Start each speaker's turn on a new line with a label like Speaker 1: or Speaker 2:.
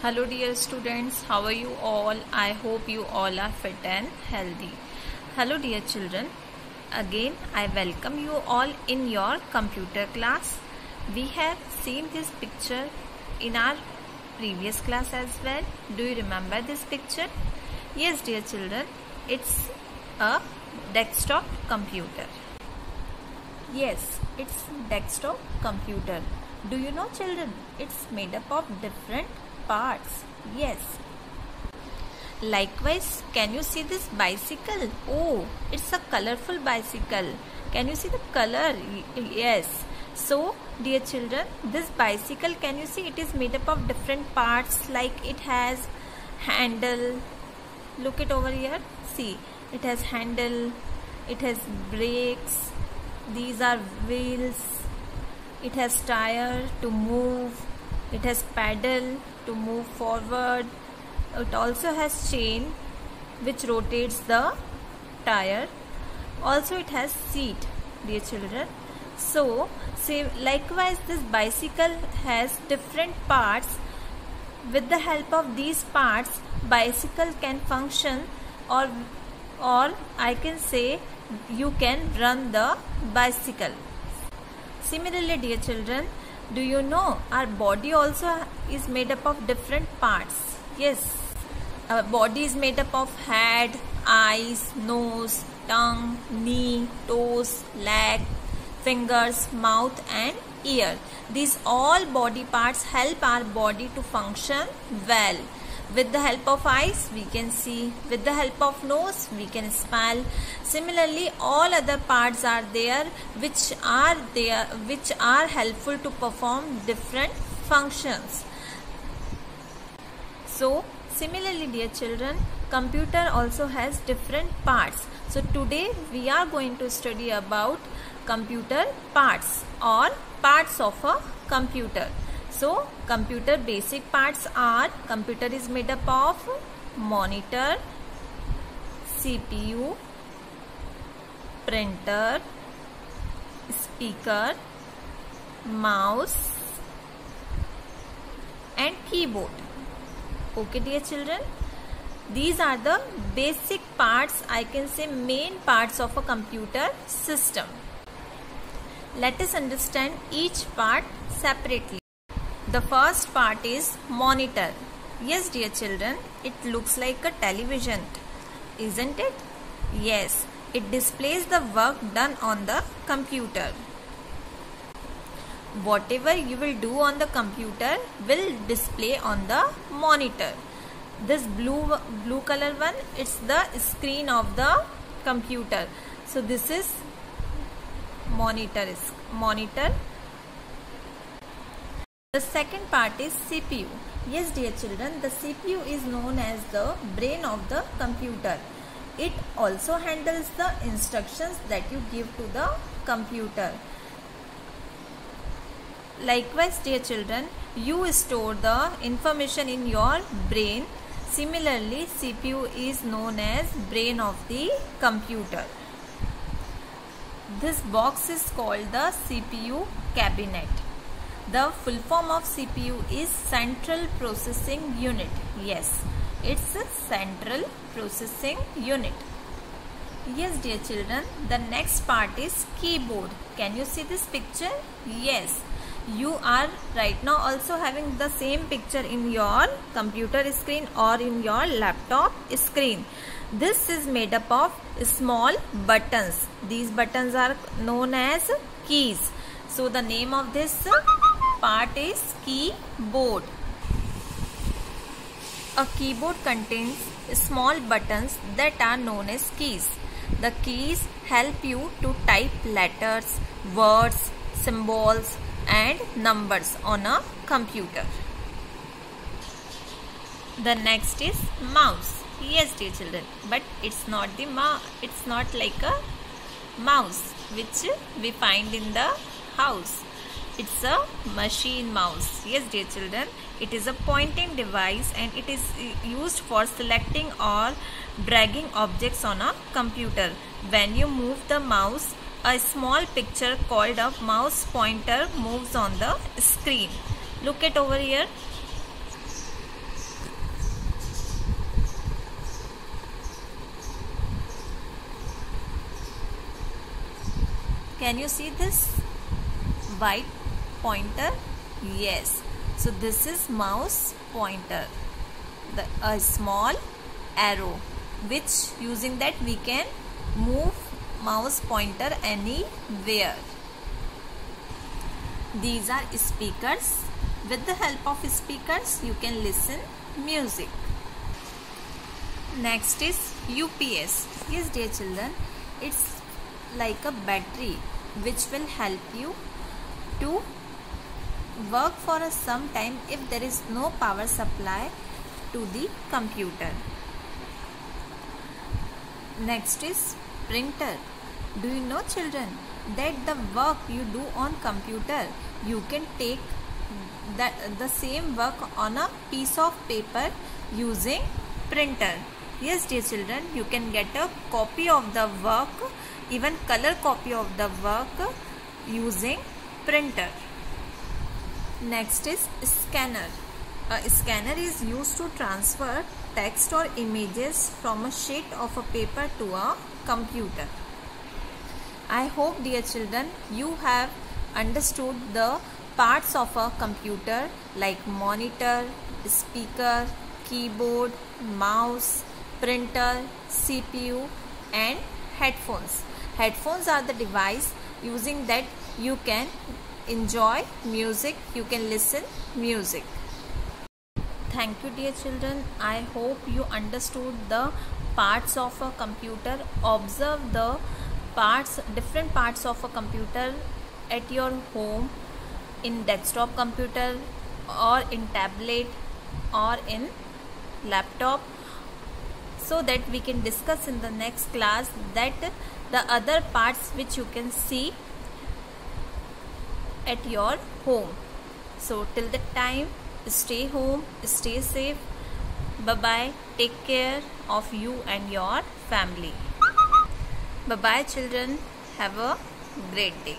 Speaker 1: Hello dear students, how are you all? I hope you all are fit and healthy. Hello dear children, again I welcome you all in your computer class. We have seen this picture in our previous class as well. Do you remember this picture? Yes dear children, it's a desktop computer. Yes, it's desktop computer. Do you know children, it's made up of different parts. Yes. Likewise, can you see this bicycle? Oh, it's a colorful bicycle. Can you see the color? Yes. So, dear children, this bicycle, can you see it is made up of different parts, like it has handle. Look it over here. See, it has handle, it has brakes, these are wheels, it has tire to move, it has pedal to move forward, it also has chain which rotates the tire, also it has seat, dear children. So likewise this bicycle has different parts. With the help of these parts, bicycle can function, or I can say you can run the bicycle. Similarly, dear children, do you know our body also is made up of different parts? Yes, our body is made up of head, eyes, nose, tongue, knee, toes, leg, fingers, mouth and ear. These all body parts help our body to function well. With the help of eyes, we can see. With the help of nose, we can smell. Similarly, all other parts are there which are helpful to perform different functions. So, similarly, dear children, computer also has different parts. So, today we are going to study about computer parts or parts of a computer. So, computer basic parts are, computer is made up of monitor, CPU, printer, speaker, mouse and keyboard. Okay dear children, these are the basic parts, I can say main parts of a computer system. Let us understand each part separately. The first part is monitor. Yes dear children, it looks like a television, isn't it? Yes, it displays the work done on the computer. Whatever you will do on the computer will display on the monitor. This blue color one, it's the screen of the computer. So this is monitor. The second part is CPU. Yes dear children, the CPU is known as the brain of the computer. It also handles the instructions that you give to the computer. Likewise dear children, you store the information in your brain. Similarly, CPU is known as brain of the computer. This box is called the CPU cabinet. The full form of CPU is Central Processing Unit. Yes, it's a Central Processing Unit. Yes dear children, the next part is keyboard. Can you see this picture? Yes, you are right now also having the same picture in your computer screen or in your laptop screen. This is made up of small buttons. These buttons are known as keys. So the name of this part is keyboard. A keyboard contains small buttons that are known as keys. The keys help you to type letters, words, symbols and numbers on a computer. The next is mouse. Yes dear children, but it's not like a mouse which we find in the house. It's a machine mouse. Yes dear children, it is a pointing device and it is used for selecting or dragging objects on a computer. When you move the mouse, a small picture called a mouse pointer moves on the screen. Look it over here. Can you see this white pointer? Yes. So this is mouse pointer. A small arrow, which using that we can move mouse pointer anywhere. These are speakers. With the help of speakers, you can listen music. Next is UPS. Yes, dear children, it's like a battery which will help you to work for some time if there is no power supply to the computer. Next is printer. Do you know, children, that the work you do on computer, you can take the same work on a piece of paper using printer. Yes, dear children, you can get a copy of the work, even color copy of the work using printer. Next is scanner. A scanner is used to transfer text or images from a sheet of a paper to a computer. I hope, dear children, you have understood the parts of a computer like monitor, speaker, keyboard, mouse, printer, CPU and headphones. Headphones are the device using that you can enjoy music, you can listen music. Thank you, dear children. I hope you understood the parts of a computer. Observe the different parts of a computer at your home, in desktop computer or in tablet or in laptop, so that we can discuss in the next class that the other parts which you can see at your home. So till the time, stay home, stay safe. Bye bye. Take care of you and your family. Bye bye, children. Have a great day.